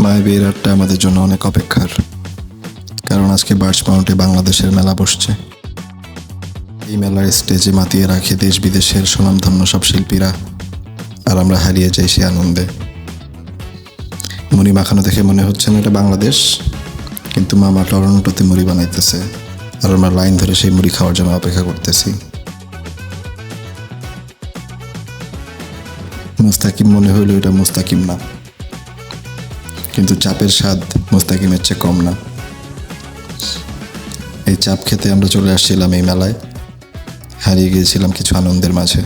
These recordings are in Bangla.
মায়াবী রাতটা আমাদের জন্য অনেক অপেক্ষার, কারণ আজকে বার্চ মাউন্টে বাংলাদেশের মেলা বসছে। এই মেলার স্টেজে মাতিয়ে রাখে দেশ বিদেশের সুনামধন্য সব শিল্পীরা, আর আমরা হারিয়ে যাই সে আনন্দে। মুড়ি মাখানো দেখে মনে হচ্ছে না এটা বাংলাদেশ, কিন্তু মামা টরন্টোতে মুড়ি বানাইতেছে, আর আমরা লাইন ধরে সেই মুড়ি খাওয়ার জন্য অপেক্ষা করতেছি। মুস্তাকিম মনে হইল এটা মুস্তাকিম না, কিন্তু চাপের স্বাদ মুস্তাকিমের চেয়ে কম না। এই চাপ খেতে আমরা চলে আসছিলাম এই মেলায়, হারিয়ে গিয়েছিলাম কিছু আনন্দের মাঝে।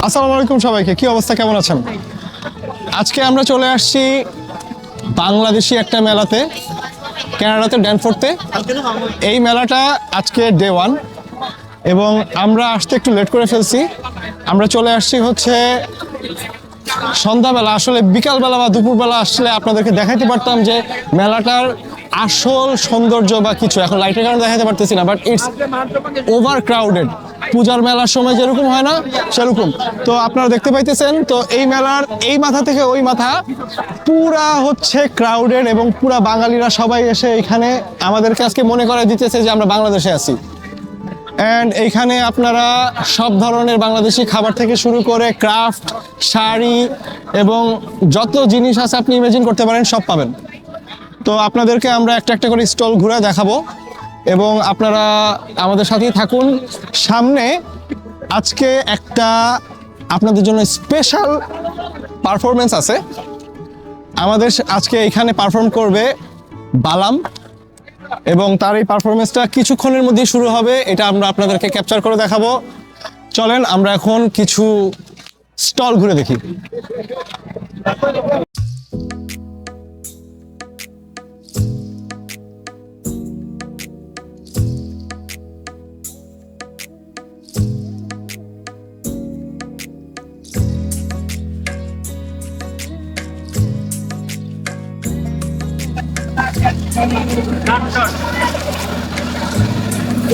আসসালামু আলাইকুম সবাইকে, কি অবস্থা, কেমন আছেন? আজকে আমরা চলে আসছি বাংলাদেশি একটা মেলাতে, কানাডাতে ড্যানফোর্ডতে। এই মেলাটা আজকে ডে 1 এবং আমরা আসতে একটু লেট করে ফেলছি। আমরা চলে আসছি হচ্ছে সন্ধ্যাবেলা, আসলে বিকালবেলা বা দুপুরবেলা আসলে আপনাদেরকে দেখাইতে পারতাম যে মেলাটার আসল সৌন্দর্য বা কিছু, এখন লাইটের কারণে দেখাতে পারতেছি না, বাট ইটস ওভার ক্রাউডেড। পূজার মেলার সময় যেরকম হয় না সেরকম। তো আপনারা দেখতে পাইতেছেন, তো এই মেলার এই মাথা থেকে ওই মাথা পুরা হচ্ছে ক্রাউডেড, এবং পুরা বাঙালিরা সবাই এসে এখানে আমাদেরকে আজকে মনে করে দিতেছে যে আমরা বাংলাদেশে আছি। অ্যান্ড এইখানে আপনারা সব ধরনের বাংলাদেশি খাবার থেকে শুরু করে ক্রাফট, শাড়ি এবং যত জিনিস আছে আপনি ইমাজিন করতে পারেন সব পাবেন। তো আপনাদেরকে আমরা একটা একটা করে স্টল ঘুরে দেখাবো এবং আপনারা আমাদের সাথেই থাকুন। সামনে আজকে একটা আপনাদের জন্য স্পেশাল পারফরমেন্স আছে। আমাদের আজকে এখানে পারফর্ম করবে বালাম, এবং তার এই পারফরমেন্সটা কিছুক্ষণের মধ্যেই শুরু হবে। এটা আমরা আপনাদেরকে ক্যাপচার করে দেখাবো। চলেন আমরা এখন কিছু স্টল ঘুরে দেখি।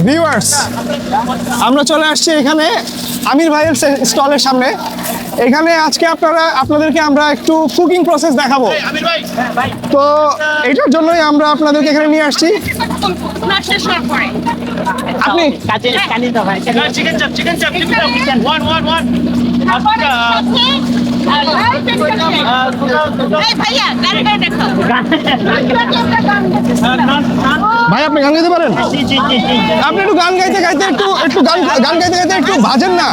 ভিউয়ার্স, আমরা চলে আসছি এখানে আমির ভাইয়ের স্টলের সামনে। এখানে আজকে আপনাদেরকে আমরা একটু কুকিং প্রসেস দেখাবো। তো এটার জন্যই আমরা আপনাদেরকে এখানে নিয়ে আসছি। আপনি ভাই, আপনি গান গাইতে পারেন? আপনি একটু গান গাইতে গাইতে একটু বাজেন না?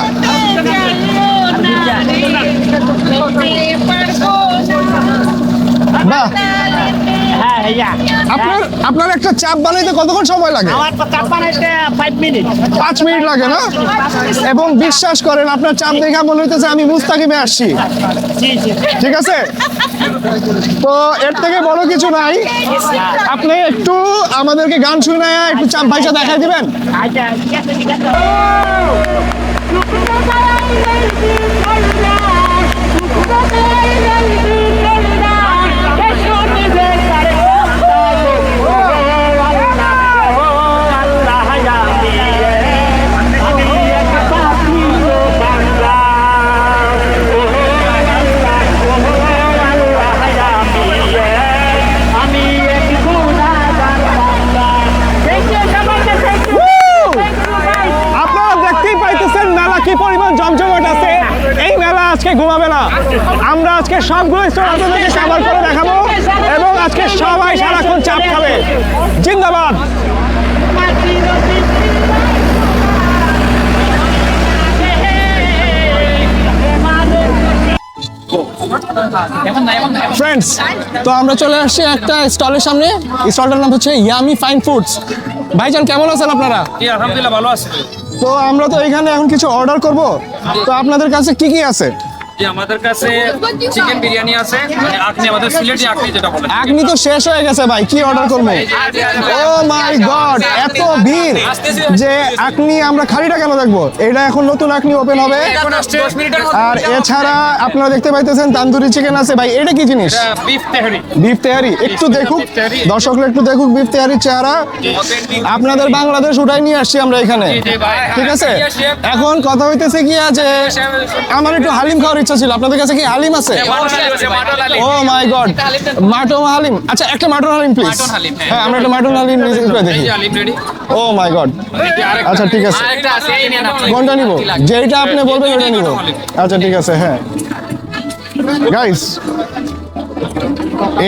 বাহ, আপনার একটা চাপ বানাইতে কতক্ষণ সময় লাগে? 5 মিনিট লাগে না? এবং বিশ্বাস করেন, আপনার চাপ দেখা মনে হইতেছে আমি মুস্তাকিমে আসছি। ঠিক আছে, তো এর থেকে বড় কিছু নাই। আপনি একটু আমাদেরকে গান শুনে একটু চাপ ভাইসা দেখাই দিবেন। আজকে ঘুমাবে না, আমরা আজকে সবগুলো স্টল আপনাদেরকে কভার করে দেখাবো, এবং আজকে সবাই সারাক্ষণ চাপ খাবে। জিন্দাবাদ। ফ্রেন্ডস, তো আমরা চলে আসছি একটা স্টলের সামনে। স্টলটার নাম হচ্ছে ইয়ামি ফাইন ফুডস। ভাইজান, কেমন আছেন আপনারা? আলহামদুলিল্লাহ, ভালো আছি। তো আমরা তো এখানে এখন কিছু অর্ডার করব, তো আপনাদের কাছে কি কি আছে? যে আমাদের কাছে চিকেন বিরিয়ানি আছে, মানে আখনি, আমাদের সিলেটি আখনি যেটা বলে। আখনি তো শেষ হয়ে গেছে ভাই, কি অর্ডার করবো? ও মাই গড, এত ভিড় যে আখনি আমরা খালিটা কেন দেখবো? এটা এখন নতুন আখনি ওপেন হবে। এখন আসছে 10 মিনিটের মধ্যে। আর এছাড়া আপনারা দেখতে পাইতেছেন তান্দুরি চিকেন আছে ভাই। এটা কি জিনিস? বিফ তেহারি। বিফ তেহারি একটু দেখুক, দর্শকরা একটু দেখুক বিফ তেহারির চেহারা। আপনাদের বাংলাদেশ উঠাই নিয়ে আসছি আমরা এখানে, ঠিক আছে? এখন কথা হইতেছে কি আছে, আমার একটু হালিম খাওয়ার ইচ্ছা ছিল। আপনাদের কাছে কি হালিম আছে? Oh my god, mutton haleem. আচ্ছা একটা mutton haleem please. Mutton haleem, হ্যাঁ। হ্যাঁ আমরা একটা মাটন হালিম নিজে করে দেখি। Haleem ready. Oh my god, আচ্ছা ঠিক আছে। আরেকটা আছে, এই নেন আপনি। কোনটা নিব? যেটা আপনি বলবেন ওটা নিব। আচ্ছা ঠিক আছে। হ্যাঁ গাইস,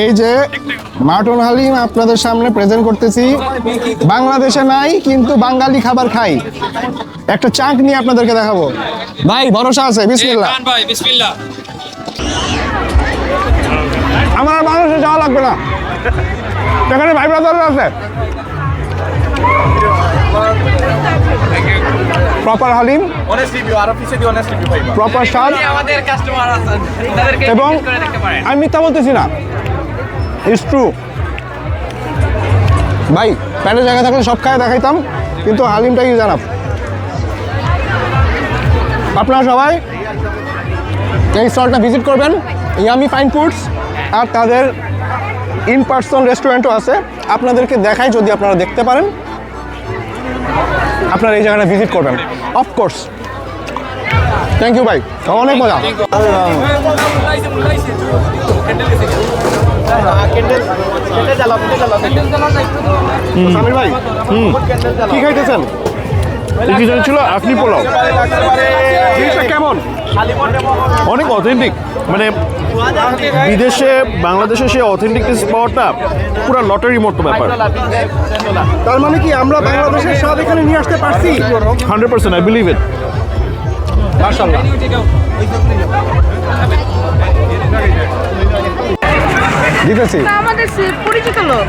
এই যে মাটন হালিম আপনাদের সামনে প্রেজেন্ট করতেছি। বাংলাদেশে নাই কিন্তু বাঙালি খাবার খাই। একটা চাক নিয়ে আপনাদেরকে দেখাবো। ভাই ভরসা আছে, বিসমিল্লাহ। খান ভাই, বিসমিল্লাহ। আমার আর বাংলাদেশে যাওয়া লাগবে না, সেখানে ভাই ব্রাদাররা আছে। প্রপার হালিম, প্রপার স্বাদ, আমাদের কাস্টমার আছেন, তাদেরকে এবং জিজ্ঞেস করে দেখতে পারেন। আমি মিথ্যা বলতেছি না, ইটস ট্রু। ভাই প্যান্টের জায়গা থাকলে সব খায় দেখাইতাম, কিন্তু হালিমটাই জানাব। আপনারা সবাই এই স্টলটা ভিজিট করবেন, ইয়ামি ফাইন ফুডস। আর তাদের ইন পার্সন রেস্টুরেন্টও আছে, আপনাদেরকে দেখাই, যদি আপনারা দেখতে পারেন আপনারা এই জায়গাটা ভিজিট করবেন অফকোর্স। থ্যাংক ইউ ভাই, অনেক মজা। সামির ভাই কি খাইতেছেন? কি জানি ছিল আখনি পোলাও, জিনিসটা কেমন? অনেক অথেন্টিক। মানে বিদেশে বাংলাদেশে সেই অথেন্টিকনেস পাওয়াটা পুরো লটারির মতো ব্যাপার। তার মানে কি আমরা বাংলাদেশের স্বাদ এখানে নিয়ে আসতে পারছি? 100% আই বিলিভ ইট। মাশাআল্লাহ। দিতেছি। আমাদের পরিচিত লোক।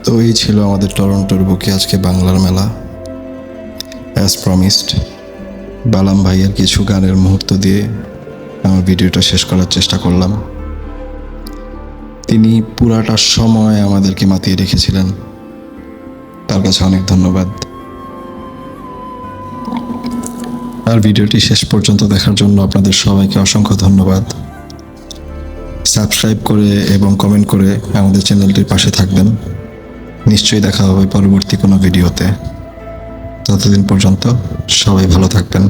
তো এই ছিল আমাদের টরন্টোর বুকে আজকে বাংলার মেলা। অ্যাজ প্রমিসড, বালাম ভাইয়ের কিছু গানের মুহূর্ত দিয়ে আমার ভিডিওটা শেষ করার চেষ্টা করলাম। তিনি পুরাটা সময় আমাদেরকে মাতিয়ে রেখেছিলেন, তার কাছে অনেক ধন্যবাদ। আর ভিডিওটি শেষ পর্যন্ত দেখার জন্য আপনাদের সবাইকে অসংখ্য ধন্যবাদ। সাবস্ক্রাইব করে এবং কমেন্ট করে আমাদের চ্যানেলটির পাশে থাকবেন। নিশ্চয়ই দেখা হবে পরবর্তী কোনো ভিডিওতে। ততদিন পর্যন্ত সবাই ভালো থাকবেন।